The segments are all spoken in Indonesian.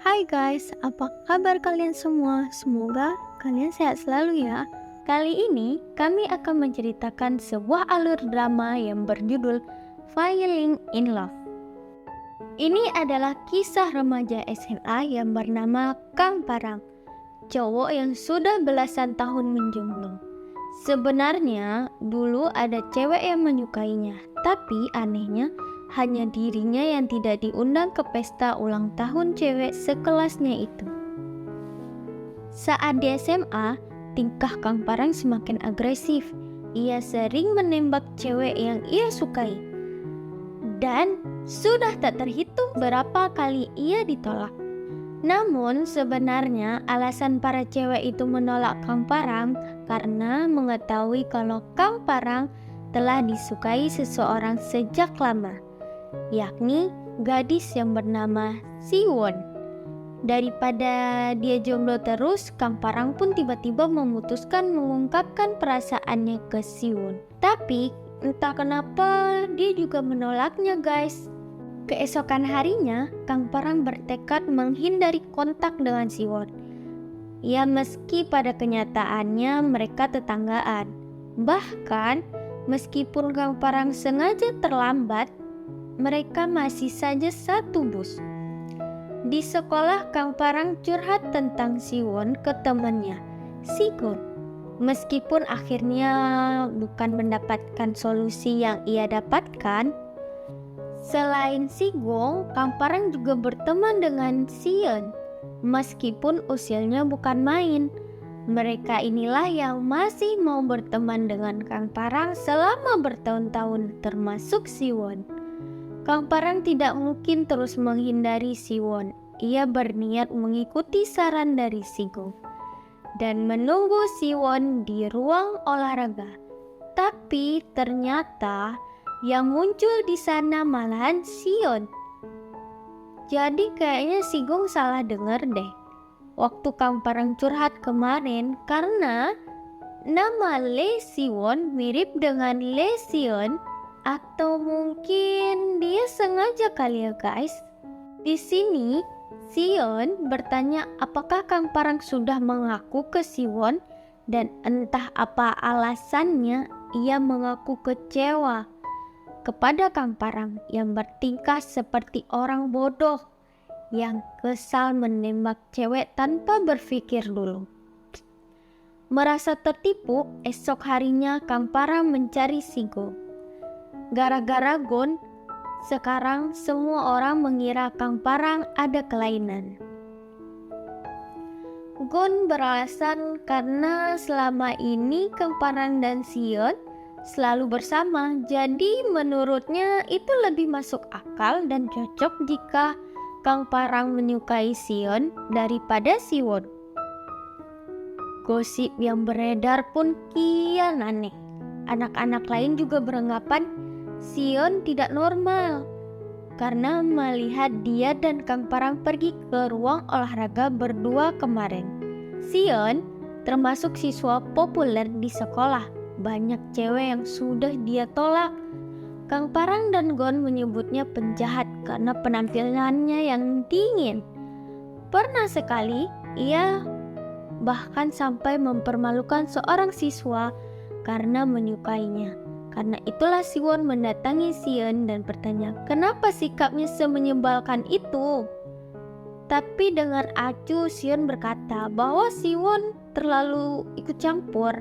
Hai guys, apa kabar kalian semua? Semoga kalian sehat selalu ya. Kali ini kami akan menceritakan sebuah alur drama yang berjudul Falling in Love. Ini adalah kisah remaja SMA yang bernama Kang Parang, cowok yang sudah belasan tahun menjomblo. Sebenarnya dulu ada cewek yang menyukainya, tapi anehnya hanya dirinya yang tidak diundang ke pesta ulang tahun cewek sekelasnya itu. Saat di SMA, tingkah Kang Parang semakin agresif. Ia sering menembak cewek yang ia sukai. Dan sudah tak terhitung berapa kali ia ditolak. Namun sebenarnya alasan para cewek itu menolak Kang Parang karena mengetahui kalau Kang Parang telah disukai seseorang sejak lama, yakni gadis yang bernama Siwon. Daripada dia jomblo terus, Kang Parang pun tiba-tiba memutuskan mengungkapkan perasaannya ke Siwon. Tapi entah kenapa dia juga menolaknya guys. Keesokan harinya, Kang Parang bertekad menghindari kontak dengan Siwon. Ya meski pada kenyataannya mereka tetanggaan. Bahkan meskipun Kang Parang sengaja terlambat, mereka masih saja satu bus. Di sekolah Kang Parang curhat tentang Siwon ke temannya, Sigon. Meskipun akhirnya bukan mendapatkan solusi yang ia dapatkan. Selain Sigong, Kang Parang juga berteman dengan Sion. Meskipun usianya bukan main, mereka inilah yang masih mau berteman dengan Kang Parang selama bertahun-tahun, termasuk Siwon. Kang Parang tidak mungkin terus menghindari Siwon. Ia berniat mengikuti saran dari Sigong dan menunggu Siwon di ruang olahraga. Tapi ternyata yang muncul di sana malahan Sion. Jadi kayaknya Sigong salah dengar deh waktu Kang Parang curhat kemarin, karena nama Lee Siwon mirip dengan Lee Sion. Atau mungkin dia sengaja kali ya guys. Di sini Sion bertanya apakah Kang Parang sudah mengaku ke Siwon, dan entah apa alasannya ia mengaku kecewa kepada Kang Parang yang bertingkah seperti orang bodoh yang kesal menembak cewek tanpa berpikir dulu. Merasa tertipu, esok harinya Kang Parang mencari Sigo. Gara-gara Gon, sekarang semua orang mengira Kang Parang ada kelainan. Gon beralasan karena selama ini Kang Parang dan Sion selalu bersama, jadi menurutnya itu lebih masuk akal dan cocok jika Kang Parang menyukai Sion daripada Siwon. Gosip yang beredar pun kian aneh. Anak-anak lain juga beranggapan Sion tidak normal karena melihat dia dan Kang Parang pergi ke ruang olahraga berdua kemarin. Sion termasuk siswa populer di sekolah. Banyak cewek yang sudah dia tolak. Kang Parang dan Gon menyebutnya penjahat karena penampilannya yang dingin. Pernah sekali ia bahkan sampai mempermalukan seorang siswa karena menyukainya. Karena itulah Siwon mendatangi Sion dan bertanya, kenapa sikapnya semenyebalkan itu? Tapi dengan acuh Sion berkata bahwa Siwon terlalu ikut campur.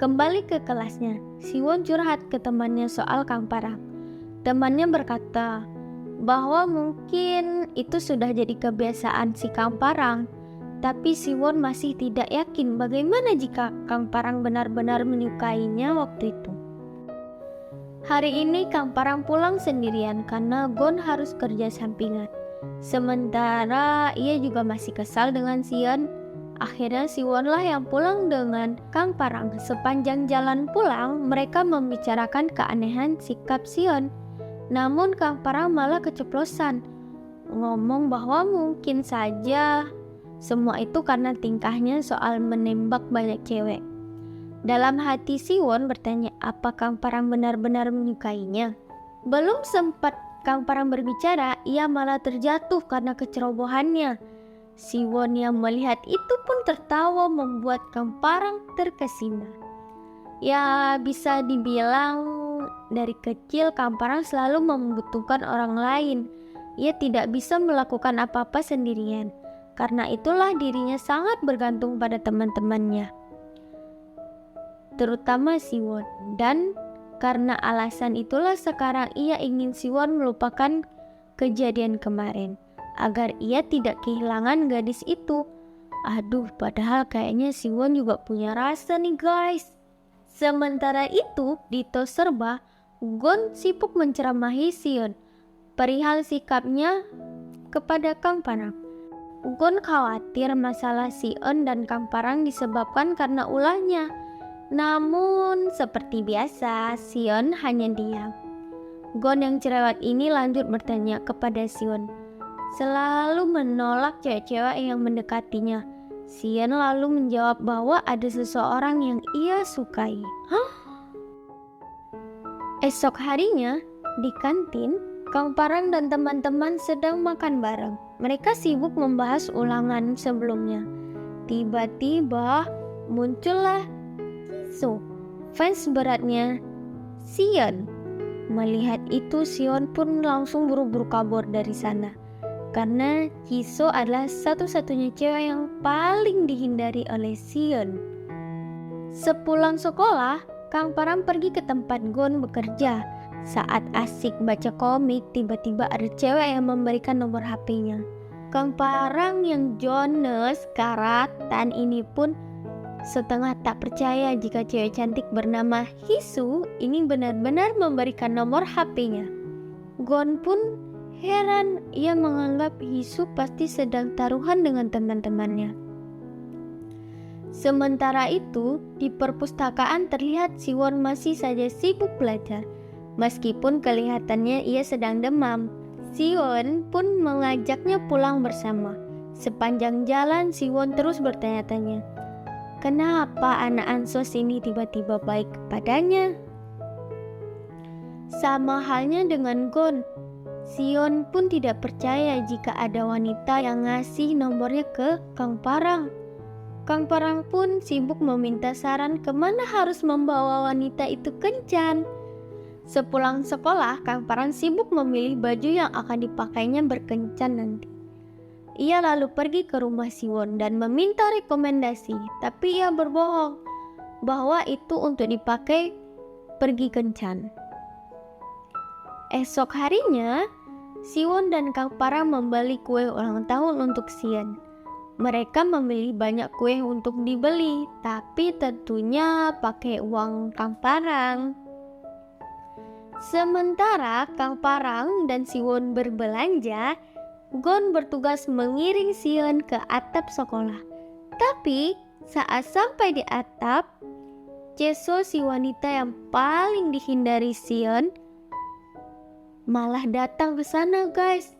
Kembali ke kelasnya, Siwon curhat ke temannya soal Kang Parang. Temannya berkata bahwa mungkin itu sudah jadi kebiasaan si Kang Parang. Tapi Siwon masih tidak yakin bagaimana jika Kang Parang benar-benar menyukainya waktu itu. Hari ini Kang Parang pulang sendirian karena Gon harus kerja sampingan. Sementara ia juga masih kesal dengan Sion. Akhirnya Siwonlah yang pulang dengan Kang Parang. Sepanjang jalan pulang, mereka membicarakan keanehan sikap Sion. Namun Kang Parang malah keceplosan, ngomong bahwa mungkin saja semua itu karena tingkahnya soal menembak banyak cewek. Dalam hati Siwon bertanya apa Kang Parang benar-benar menyukainya. Belum sempat Kang Parang berbicara, ia malah terjatuh karena kecerobohannya. Siwon yang melihat itu pun tertawa membuat Kang Parang terkesima. Ya, bisa dibilang dari kecil Kang Parang selalu membutuhkan orang lain. Ia tidak bisa melakukan apa-apa sendirian. Karena itulah dirinya sangat bergantung pada teman-temannya, terutama Siwon. Dan karena alasan itulah sekarang ia ingin Siwon melupakan kejadian kemarin, agar ia tidak kehilangan gadis itu. Aduh, padahal kayaknya Siwon juga punya rasa nih guys. Sementara itu, di Toserba, Gon sibuk menceramahi Sion perihal sikapnya kepada Kang Parang. Gon khawatir masalah Sion dan Kang Parang disebabkan karena ulahnya. Namun, seperti biasa, Sion hanya diam. Gon yang cerewet ini lanjut bertanya kepada Sion, selalu menolak cewek-cewek yang mendekatinya. Sion lalu menjawab bahwa ada seseorang yang ia sukai. Esok harinya, di kantin, Kang Parang dan teman-teman sedang makan bareng. Mereka sibuk membahas ulangan sebelumnya. Tiba-tiba muncullah Kiso, fans beratnya Sion. Melihat itu, Sion pun langsung buru-buru kabur dari sana. Karena Kiso adalah satu-satunya cewek yang paling dihindari oleh Sion. Sepulang sekolah, Kang Parang pergi ke tempat Gon bekerja. Saat asik baca komik, tiba-tiba ada cewek yang memberikan nomor HP-nya. Kang Parang yang Jones karatan ini pun setengah tak percaya jika cewek cantik bernama Hisu ini benar-benar memberikan nomor HP-nya. Gon pun heran, ia menganggap Hisu pasti sedang taruhan dengan teman-temannya. Sementara itu, di perpustakaan terlihat Siwon masih saja sibuk belajar. Meskipun kelihatannya ia sedang demam, Siwon pun mengajaknya pulang bersama. Sepanjang jalan, Siwon terus bertanya-tanya, kenapa anak ansos ini tiba-tiba baik kepadanya? Sama halnya dengan Gon, Sion pun tidak percaya jika ada wanita yang ngasih nomornya ke Kang Parang. Kang Parang pun sibuk meminta saran kemana harus membawa wanita itu kencan. Sepulang sekolah, Kang Parang sibuk memilih baju yang akan dipakainya berkencan nanti. Ia lalu pergi ke rumah Siwon dan meminta rekomendasi, tapi ia berbohong bahwa itu untuk dipakai pergi kencan. Esok harinya, Siwon dan Kang Parang membeli kue ulang tahun untuk Sion. Mereka memilih banyak kue untuk dibeli, tapi tentunya pakai uang Kang Parang. Sementara Kang Parang dan Siwon berbelanja, Gon bertugas mengiring Sion ke atap sekolah. Tapi saat sampai di atap, Cheso, si wanita yang paling dihindari Sion, malah datang ke sana guys.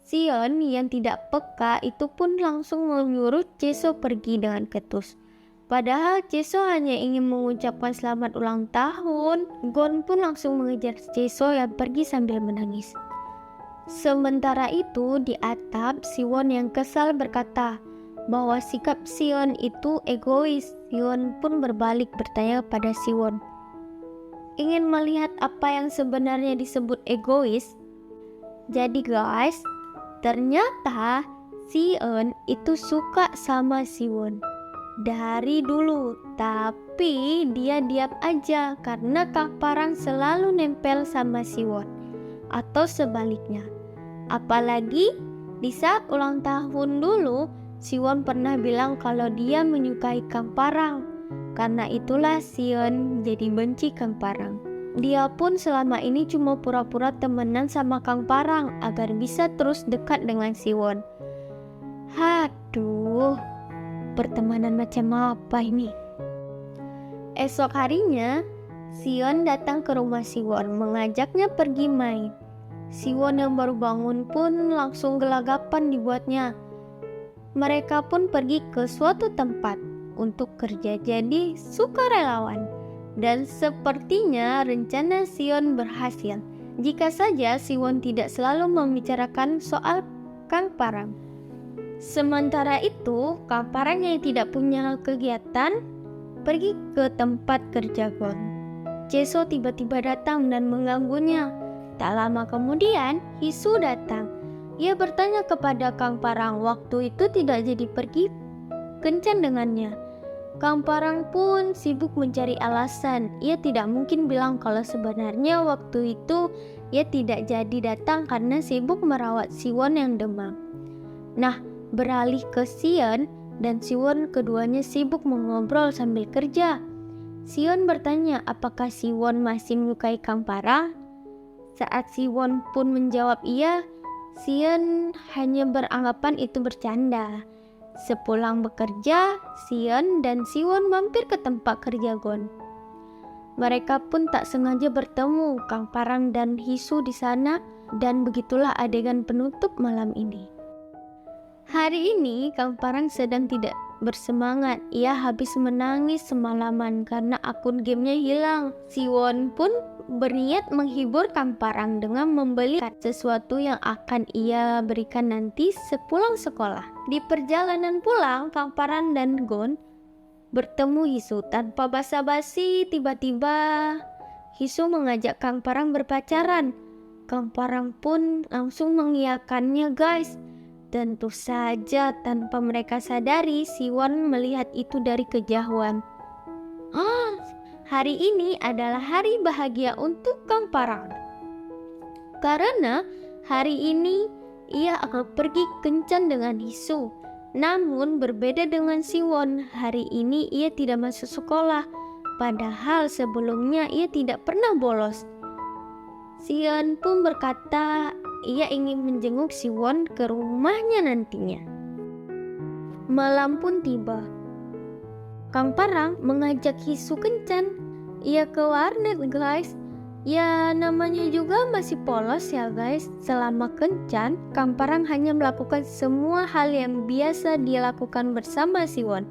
Sion yang tidak peka itu pun langsung menyuruh Cheso pergi dengan ketus. Padahal Cheso hanya ingin mengucapkan selamat ulang tahun. Gon pun langsung mengejar Cheso yang pergi sambil menangis. Sementara itu di atap, Siwon yang kesal berkata bahwa sikap Sion itu egois. Sion pun berbalik bertanya pada Siwon, ingin melihat apa yang sebenarnya disebut egois. Jadi guys, ternyata Sion itu suka sama Siwon dari dulu, tapi dia diam aja karena Kang Parang selalu nempel sama Siwon, atau sebaliknya. Apalagi di saat ulang tahun dulu, Siwon pernah bilang kalau dia menyukai Kang Parang. Karena itulah Sion jadi benci Kang Parang. Dia pun selama ini cuma pura-pura temenan sama Kang Parang agar bisa terus dekat dengan Siwon. Haduh, pertemanan macam apa ini? Esok harinya, Sion datang ke rumah Siwon mengajaknya pergi main. Siwon yang baru bangun pun langsung gelagapan dibuatnya. Mereka pun pergi ke suatu tempat untuk kerja jadi sukarelawan. Dan sepertinya rencana Sion berhasil jika saja Siwon tidak selalu membicarakan soal Kang Parang. Sementara itu, Kang Parang yang tidak punya kegiatan pergi ke tempat kerja Gon. Ceso tiba-tiba datang dan mengganggunya. Tak lama kemudian, Hisu datang. Ia bertanya kepada Kang Parang waktu itu tidak jadi pergi kencan dengannya. Kang Parang pun sibuk mencari alasan. Ia tidak mungkin bilang kalau sebenarnya waktu itu ia tidak jadi datang karena sibuk merawat Siwon yang demam. Nah, beralih ke Sion dan Siwon, keduanya sibuk mengobrol sambil kerja. Sion bertanya apakah Siwon masih menyukai Kang Parang. Saat Siwon pun menjawab iya, Sion hanya beranggapan itu bercanda. Sepulang bekerja, Sion dan Siwon mampir ke tempat kerja Gon. Mereka pun tak sengaja bertemu Kang Parang dan Hisu di sana, dan begitulah adegan penutup malam ini. Hari ini Kang Parang sedang tidak bersemangat. Ia habis menangis semalaman karena akun gamenya hilang. Siwon pun berniat menghibur Kang Parang dengan membeli sesuatu yang akan ia berikan nanti sepulang sekolah. Di perjalanan pulang, Kang Parang dan Gon bertemu Hisu. Tanpa basa-basi, tiba-tiba Hisu mengajak Kang Parang berpacaran. Kang Parang pun langsung mengiyakannya guys. Tentu saja tanpa mereka sadari, Siwon melihat itu dari kejauhan. Hari ini adalah hari bahagia untuk Kang Parang. Karena hari ini ia akan pergi kencan dengan Hisu. Namun berbeda dengan Siwon, hari ini ia tidak masuk sekolah. Padahal sebelumnya ia tidak pernah bolos. Sion pun berkata ia ingin menjenguk Siwon ke rumahnya nantinya. Malam pun tiba. Kang Parang mengajak Hisu kencan. Ia ke warnet guys. Ya namanya juga masih polos ya guys. Selama kencan, Kang Parang hanya melakukan semua hal yang biasa dia lakukan bersama Siwon.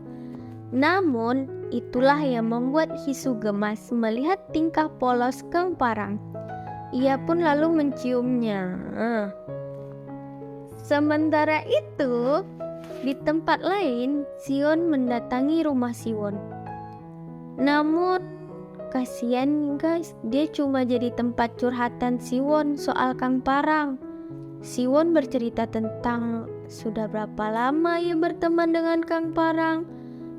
Namun itulah yang membuat Hisu gemas melihat tingkah polos Kang Parang. Ia pun lalu menciumnya. Sementara itu, di tempat lain, Sion mendatangi rumah Siwon. Namun, kasihan guys, dia cuma jadi tempat curhatan Siwon soal Kang Parang. Siwon bercerita tentang sudah berapa lama ia berteman dengan Kang Parang,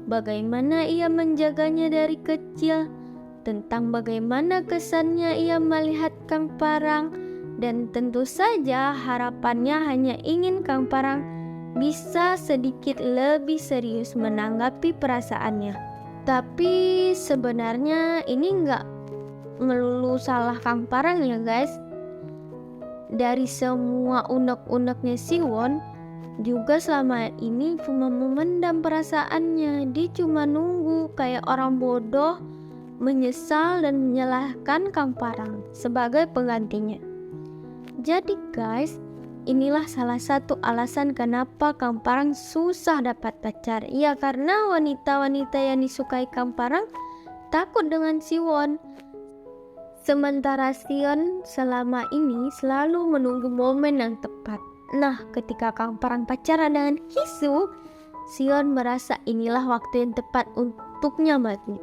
bagaimana ia menjaganya dari kecil, tentang bagaimana kesannya ia melihat Kang Parang, dan tentu saja harapannya hanya ingin Kang Parang bisa sedikit lebih serius menanggapi perasaannya. Tapi sebenarnya ini nggak melulu salah Kang Parang ya guys. Dari semua unek-uneknya Siwon juga selama ini cuma memendam perasaannya. Dia cuma nunggu kayak orang bodoh, menyesal dan menyalahkan Kang Parang sebagai penggantinya. Jadi guys, inilah salah satu alasan kenapa Kang Parang susah dapat pacar. Ya karena wanita-wanita yang disukai Kang Parang takut dengan Siwon. Sementara Sion selama ini selalu menunggu momen yang tepat. Nah, ketika Kang Parang pacaran dengan Hisu, Sion merasa inilah waktu yang tepat untuknya mati.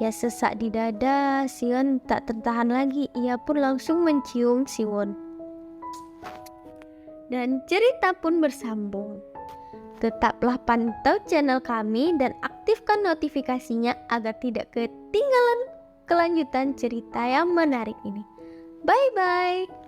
Ya sesak di dada, Sion tak tertahan lagi. Ia pun langsung mencium Siwon. Dan cerita pun bersambung. Tetaplah pantau channel kami dan aktifkan notifikasinya agar tidak ketinggalan kelanjutan cerita yang menarik ini. Bye-bye.